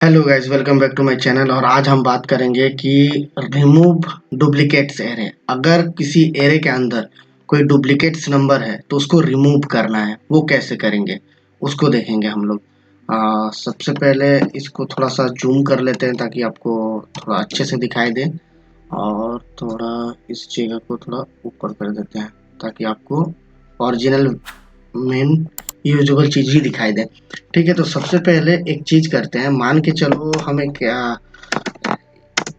Hello guys, welcome back to my channel. और आज हम बात करेंगे कि रिमूव डुप्लीकेट्स एरे। अगर किसी एरे के अंदर कोई डुप्लीकेट्स नंबर है तो उसको रिमूव करना है, वो कैसे करेंगे उसको देखेंगे हम लोग। सबसे पहले इसको थोड़ा सा जूम कर लेते हैं ताकि आपको थोड़ा अच्छे से दिखाई दे। और थोड़ा इस जगह को थोड़ा ऊपर कर देते हैं ताकि आपको ओरिजिनल मेन यूजेबल चीज ही दिखाई दे। ठीक है, तो सबसे पहले एक चीज करते हैं। मान के चलो हम एक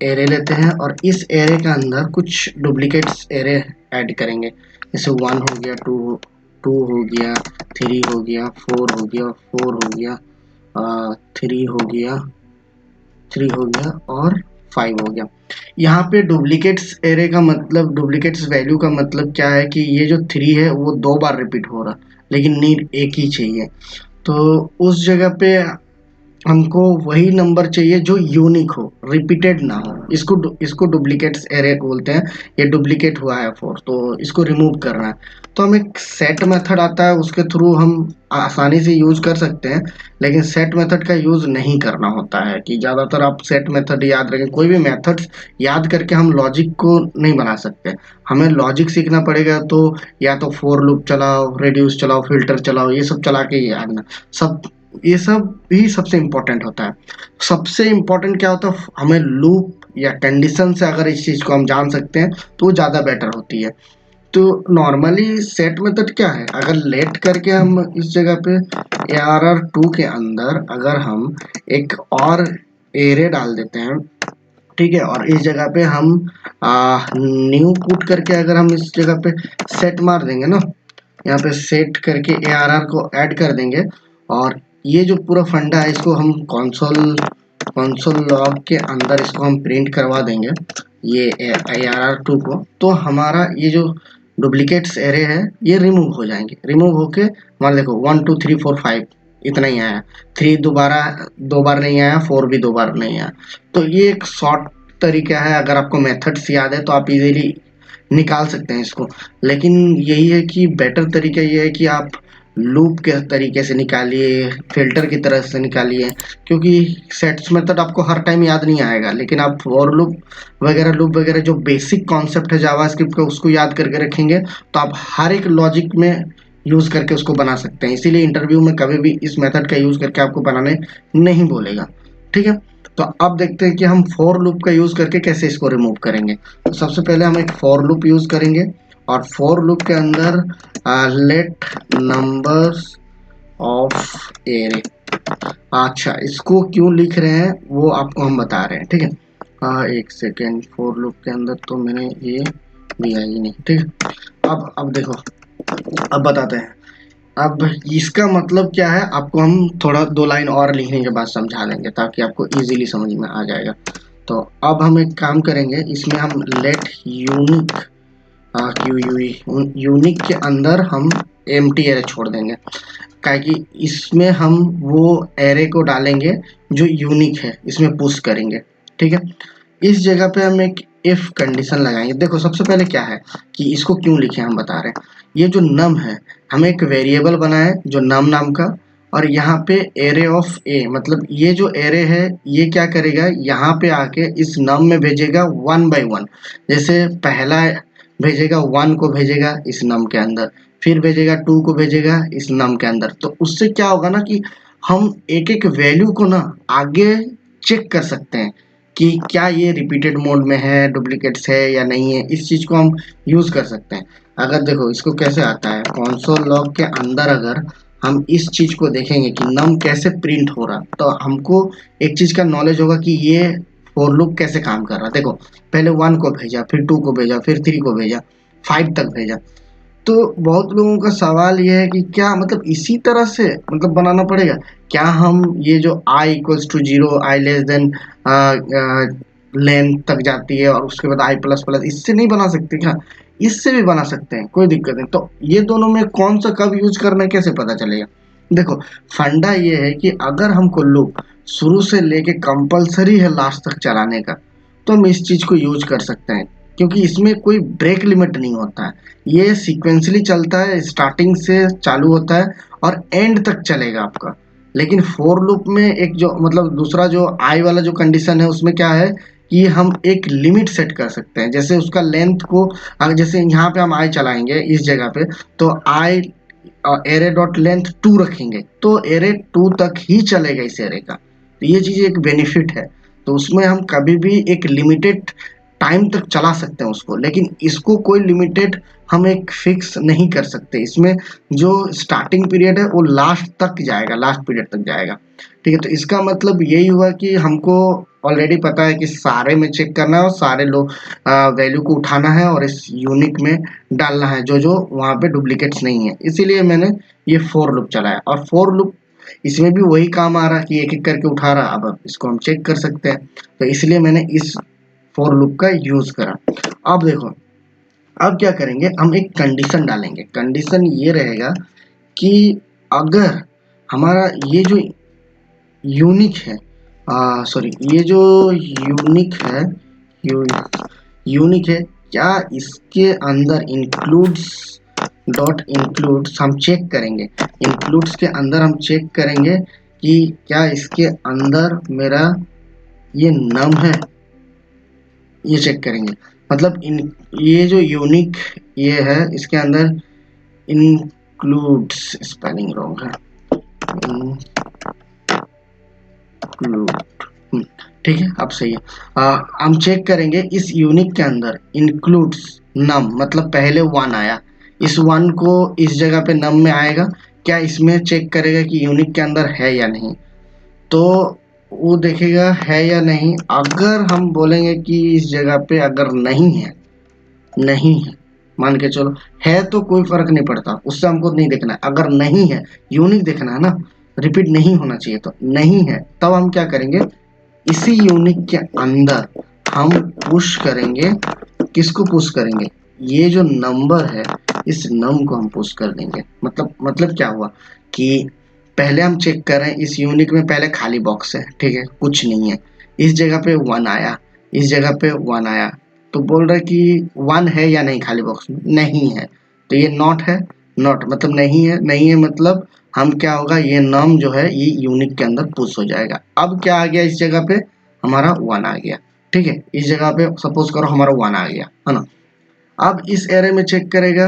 एरे लेते हैं और इस एरे के अंदर कुछ डुप्लीकेट्स एरे ऐड करेंगे। जैसे 1 हो गया, 2 हो गया, 3 हो गया, 4 हो गया, 4 हो गया, 3 हो गया, 3 हो गया और 5 हो गया। यहाँ पे डुप्लीकेट्स एरे का मतलब, डुप्लीकेट्स वैल्यू का मतलब क्या है कि ये जो 3 है वो 2 बार रिपीट हो रहा, लेकिन नीड एक ही चाहिए। तो उस जगह पे हमको वही नंबर चाहिए जो यूनिक हो, रिपीटेड ना हो। इसको डुप्लीकेट्स एरे बोलते हैं। ये डुप्लीकेट हुआ है 4, तो इसको रिमूव करना है। तो हम एक सेट मेथड आता है, उसके थ्रू हम आसानी से यूज कर सकते हैं। लेकिन सेट मेथड का यूज नहीं करना होता है कि ज़्यादातर आप सेट मेथड याद रखें। कोई भी मेथड्स याद करके हम लॉजिक को नहीं बना सकते। हमें लॉजिक सीखना पड़ेगा। तो या तो फोर लूप चलाओ, रेड्यूस चलाओ, फिल्टर चलाओ, ये सब चला के याद सब ये सब भी सबसे इम्पोर्टेंट होता है। सबसे इम्पोर्टेंट क्या होता है, हमें लूप या कंडीशन से अगर इस चीज को हम जान सकते हैं तो वो ज्यादा बेटर होती है। तो नॉर्मली सेट मेथड क्या है, अगर लेट करके हम इस जगह पे ARR2 के अंदर अगर हम एक और एरे डाल देते हैं, ठीक है, और इस जगह पे हम न्यू पुट करके अगर हम इस जगह पे सेट मार देंगे ना, यहाँ पे सेट करके ARR को ऐड कर देंगे। और ये जो पूरा फंडा है इसको हम कंसोल कंसोल लॉग के अंदर इसको हम प्रिंट करवा देंगे, ये ARR2 को। तो हमारा ये जो डुप्लीकेट्स एरे है ये रिमूव हो जाएंगे। रिमूव होके हमारा देखो 1 2 3 4 5 इतना ही आया। 3 दोबारा 2 बार नहीं आया, 4 भी 2 बार नहीं आया। तो ये एक शॉर्ट तरीका है। अगर आपको मेथड्स याद है तो आप इजीली निकाल सकते हैं इसको। लेकिन यही है कि बेटर तरीका ये है कि आप लूप के तरीके से निकालिए, फिल्टर की तरह से निकालिए। क्योंकि सेट्स मेथड आपको हर टाइम याद नहीं आएगा, लेकिन आप फॉर लूप वगैरह जो बेसिक कॉन्सेप्ट है जावास्क्रिप्ट का उसको याद करके रखेंगे तो आप हर एक लॉजिक में यूज करके उसको बना सकते हैं। इसीलिए इंटरव्यू में कभी भी इस मेथड का यूज करके आपको बनाने नहीं बोलेगा। ठीक है, तो अब देखते हैं कि हम फॉर लूप का यूज करके कैसे इसको रिमूव करेंगे। तो सबसे पहले हम एक फॉर लूप यूज करेंगे और फॉर लूप के अंदर लेट नंबर्स ऑफ एरे। अच्छा, इसको क्यों लिख रहे हैं वो आपको हम बता रहे हैं। ठीक है, एक सेकेंड, फॉर लूप के अंदर तो मैंने ये दिया ही नहीं। ठीक है, अब देखो, अब बताते हैं। अब इसका मतलब क्या है आपको हम थोड़ा 2 लाइन और लिखने के बाद समझा देंगे ताकि आपको इजीली समझ में आ जाएगा। तो अब हम एक काम करेंगे, इसमें हम लेट यूनिक यूनिक के अंदर हम एम्प्टी एरे छोड़ देंगे। क्या कि इसमें हम वो एरे को डालेंगे जो यूनिक है, इसमें पुश करेंगे। ठीक है, इस जगह पे हम एक इफ कंडीशन लगाएंगे। देखो सबसे पहले क्या है कि इसको क्यों लिखे हम बता रहे हैं। ये जो नम है, हमें एक वेरिएबल बना है जो नम नाम का, और यहाँ पे एरे ऑफ ए, मतलब ये जो एरे है ये क्या करेगा, यहाँ पे आके इस नम में भेजेगा 1 by 1। जैसे पहला भेजेगा 1 को भेजेगा इस नम के अंदर, फिर भेजेगा 2 को भेजेगा इस नम के अंदर। तो उससे क्या होगा ना कि हम एक एक वैल्यू को ना आगे चेक कर सकते हैं कि क्या ये रिपीटेड मोड में है, डुप्लीकेट्स है या नहीं है। इस चीज को हम यूज कर सकते हैं। अगर देखो इसको कैसे आता है, कंसोल लॉग के अंदर अगर हम इस चीज को देखेंगे कि नम कैसे प्रिंट हो रहा, तो हमको एक चीज का नॉलेज होगा कि ये फॉर लूप कैसे काम कर रहा। देखो पहले 1 को भेजा, फिर 2 को भेजा, फिर 3 को भेजा, 5 तक भेजा। तो बहुत लोगों का सवाल ये है कि क्या मतलब इसी तरह से मतलब बनाना पड़ेगा क्या। हम ये जो i=0, i less than length तक जाती है और उसके बाद i++, इससे नहीं बना सकते क्या। इससे भी बना सकते हैं, कोई दिक्कत नहीं। तो ये दोनों में कौन सा कब यूज करना है कैसे पता चलेगा। देखो फंडा ये है कि अगर हमको लूप शुरू से लेके कंपलसरी है लास्ट तक चलाने का, तो हम इस चीज को यूज कर सकते हैं। क्योंकि इसमें कोई ब्रेक लिमिट नहीं होता है, ये सीक्वेंसली चलता है, स्टार्टिंग से चालू होता है और एंड तक चलेगा आपका। लेकिन फोर लूप में एक जो मतलब दूसरा जो आई वाला जो कंडीशन है उसमें क्या है कि हम एक लिमिट सेट कर सकते हैं। जैसे उसका लेंथ को अगर जैसे यहाँ पे हम आई चलाएंगे इस जगह पे, तो आई एरे डॉट लेंथ 2 रखेंगे तो एरे 2 तक ही चलेगा इस एरे का। तो ये चीज एक बेनिफिट है। तो उसमें हम कभी भी एक लिमिटेड टाइम तक चला सकते हैं उसको, लेकिन इसको कोई लिमिटेड हम एक फिक्स नहीं कर सकते। इसमें जो स्टार्टिंग पीरियड है वो लास्ट तक जाएगा, लास्ट पीरियड तक जाएगा। ठीक है, तो इसका मतलब यही हुआ कि हमको ऑलरेडी पता है कि सारे में चेक करना है और सारे लोग वैल्यू को उठाना है और इस यूनिक में डालना है जो जो वहाँ पे डुप्लीकेट्स नहीं है। इसीलिए मैंने ये फोर लूप चलाया, और फोर लूप इसमें भी वही काम आ रहा है कि एक एक करके उठा रहा। अब इसको हम चेक कर सकते हैं, तो इसलिए मैंने इस फोर लूप का यूज करा। अब देखो, अब क्या करेंगे, हम एक कंडीशन डालेंगे। कंडीशन ये रहेगा कि अगर हमारा ये जो यूनिक है, सॉरी ये जो यूनिक है, यू, यूनिक है, क्या इसके अंदर इंक्लूड्स डॉट इंक्लूड्स हम चेक करेंगे। इंक्लूड्स के अंदर हम चेक करेंगे कि क्या इसके अंदर मेरा ये नम है, ये चेक करेंगे। मतलब इन ये जो यूनिक ये है इसके अंदर इंक्लूड्स, स्पेलिंग रॉन्ग है, इंक्लूड, ठीक है अब सही है। हम चेक करेंगे इस यूनिक के अंदर इंक्लूड्स नम, मतलब पहले वन आया, इस वन को इस जगह पे नम में आएगा, क्या इसमें चेक करेगा कि यूनिक के अंदर है या नहीं। तो वो देखेगा है या नहीं। अगर हम बोलेंगे कि इस जगह पे अगर नहीं है, नहीं है, मान के चलो, है तो कोई फर्क नहीं पड़ता, उससे हमको नहीं देखना है। अगर नहीं है, यूनिक देखना है ना, रिपीट नहीं होना चाहिए। तो नहीं है, तब हम क्या करेंगे, इसी यूनिक के अंदर हम पुश करेंगे। किसको पुश करेंगे, ये जो नंबर है इस नम को हम पुश कर देंगे। मतलब क्या हुआ कि पहले हम चेक कर रहे हैं इस यूनिक में, पहले खाली बॉक्स है, ठीक है, कुछ नहीं है। इस जगह पे वन आया, इस जगह पे वन आया, तो बोल रहा है कि वन है या नहीं खाली बॉक्स में, नहीं है। तो ये नॉट है, नॉट मतलब नहीं है, नहीं है मतलब हम क्या होगा, ये नम जो है ये यूनिक के अंदर पुश हो जाएगा। अब क्या आ गया, इस जगह पे हमारा वन आ गया। ठीक है, इस जगह पे सपोज करो हमारा वन आ गया है ना। अब इस एरे में चेक करेगा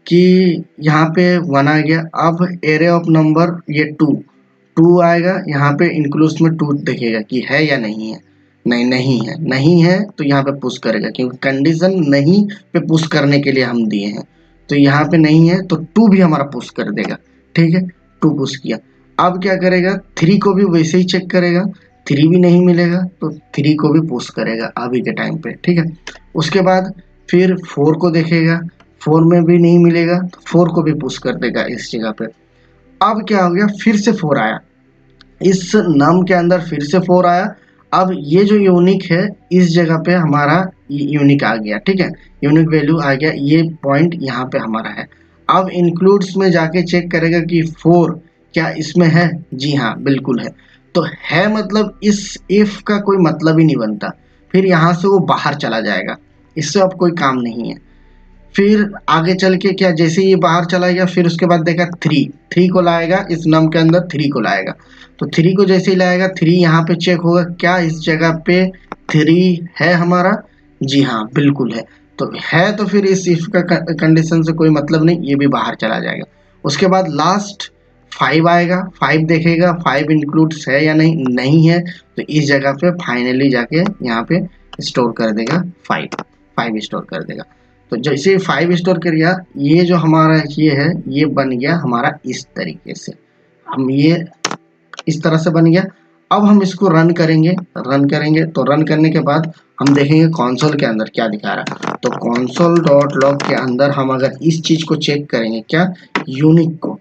कि यहाँ पे वन आ गया। अब एरे ऑफ नंबर ये टू, टू आएगा, यहाँ पे इंक्लूड्स में टू देखेगा कि है या नहीं है। नहीं, नहीं है, नहीं है तो यहाँ पे पुश करेगा, क्योंकि कंडीशन नहीं पे पुश करने के लिए हम दिए हैं। तो यहाँ पे नहीं है तो टू भी हमारा पुश कर देगा। ठीक है, टू पुश किया। अब क्या करेगा, थ्री को भी वैसे ही चेक करेगा, थ्री भी नहीं मिलेगा तो थ्री को भी पुश करेगा अभी के टाइम पे। ठीक है, उसके बाद फिर फोर को देखेगा, फोर में भी नहीं मिलेगा तो फोर को भी पुश कर देगा इस जगह पे। अब क्या हो गया, फिर से फोर आया, इस नम के अंदर फिर से फोर आया। अब ये जो यूनिक है इस जगह पे हमारा यूनिक आ गया। ठीक है, यूनिक वैल्यू आ गया, ये पॉइंट यहाँ पे हमारा है। अब इंक्लूड्स में जाके चेक करेगा कि फोर क्या इसमें है, जी हाँ बिल्कुल है। तो है मतलब इस इफ का कोई मतलब ही नहीं बनता, फिर यहाँ से वो बाहर चला जाएगा, इससे अब कोई काम नहीं है। फिर आगे चल के क्या, जैसे ये बाहर चला गया फिर उसके बाद देखा थ्री, थ्री को लाएगा, इस नम के अंदर थ्री को लाएगा। तो थ्री को जैसे ही लाएगा, थ्री यहाँ पे चेक होगा, क्या इस जगह पे थ्री है हमारा, जी हाँ बिल्कुल है। तो है तो फिर इस इफ का कंडीशन से कोई मतलब नहीं, ये भी बाहर चला जाएगा। उसके बाद लास्ट फाइव आएगा, फाइव देखेगा फाइव इंक्लूड्स है या नहीं, नहीं है तो इस जगह पे फाइनली जाके यहाँ पे स्टोर कर देगा फाइव, फाइव स्टोर कर देगा। तो जैसे फाइव स्टोर कर दिया, ये जो हमारा ये है ये बन गया हमारा इस तरीके से। हम ये इस तरह से बन गया। अब हम इसको रन करेंगे, रन करेंगे तो रन करने के बाद हम देखेंगे कंसोल के अंदर क्या दिखा रहा है। तो कंसोल डॉट लॉग के अंदर हम अगर इस चीज को चेक करेंगे, क्या यूनिक को,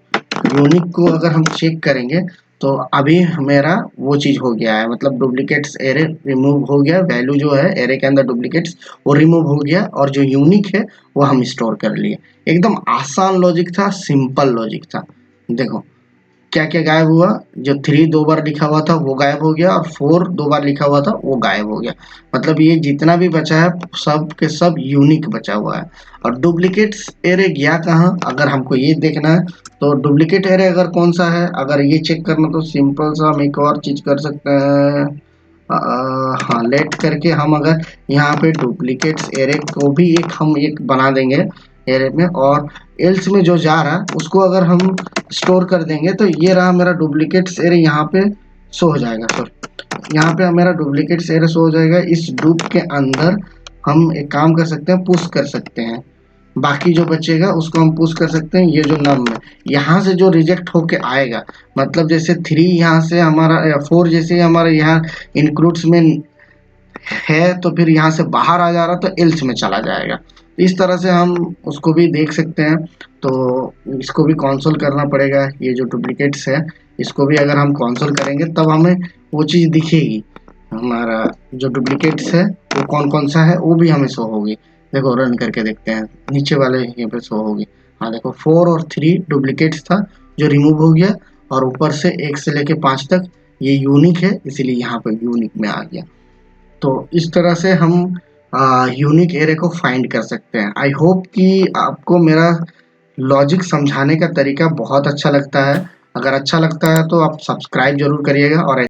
यूनिक को अगर हम चेक करेंगे तो अभी मेरा वो चीज हो गया है, मतलब डुप्लीकेट्स एरे रिमूव हो गया, वैल्यू जो है एरे के अंदर डुप्लीकेट्स वो रिमूव हो गया, और जो यूनिक है वो हम स्टोर कर लिए। एकदम आसान लॉजिक था, सिंपल लॉजिक था। देखो क्या क्या गायब हुआ, जो 3 2 बार लिखा हुआ था वो गायब हो गया, और 4 2 बार लिखा हुआ था वो गायब हो गया। मतलब ये जितना भी बचा है सब के सब यूनिक बचा हुआ है। और डुप्लीकेट्स एरे गया कहाँ, अगर हमको ये देखना है तो डुप्लीकेट एरे अगर कौन सा है, अगर ये चेक करना तो सिंपल सा हम एक और चीज कर सकते हैं। हाँ, लेट करके हम अगर यहाँ पे डुप्लीकेट्स एरे को भी एक बना देंगे एरे में, और एल्स में जो जा रहा है उसको अगर हम स्टोर कर देंगे तो ये रहा मेरा डुप्लीकेट्स एरे, यहाँ पे शो हो जाएगा। सर यहाँ पे मेरा डुप्लीकेट्स एरे शो हो जाएगा। इस डुप के अंदर हम एक काम कर सकते हैं, पुश कर सकते हैं, बाकी जो बचेगा उसको हम पुश कर सकते हैं। ये जो नम है यहाँ से जो रिजेक्ट होके आएगा, मतलब जैसे 3 यहाँ से हमारा 4 जैसे हमारा यहाँ इंक्लूड्स में है तो फिर यहाँ से बाहर आ जा रहा तो एल्स में चला जाएगा। इस तरह से हम उसको भी देख सकते हैं। तो इसको भी कंसोल करना पड़ेगा। ये जो डुप्लीकेट्स है इसको भी अगर हम कंसोल करेंगे तब हमें वो चीज़ दिखेगी, हमारा जो डुप्लीकेट्स है वो कौन कौन सा है वो भी हमें शो होगी। देखो रन करके देखते हैं, नीचे वाले यहाँ पे शो होगी। हाँ देखो 4 और 3 डुप्लीकेट्स था जो रिमूव हो गया, और ऊपर से 1 से लेके 5 तक ये यूनिक है, इसीलिए यहाँ पर यूनिक में आ गया। तो इस तरह से हम यूनिक एरे को फाइंड कर सकते हैं। आई होप कि आपको मेरा लॉजिक समझाने का तरीका बहुत अच्छा लगता है। अगर अच्छा लगता है तो आप सब्सक्राइब जरूर करिएगा, और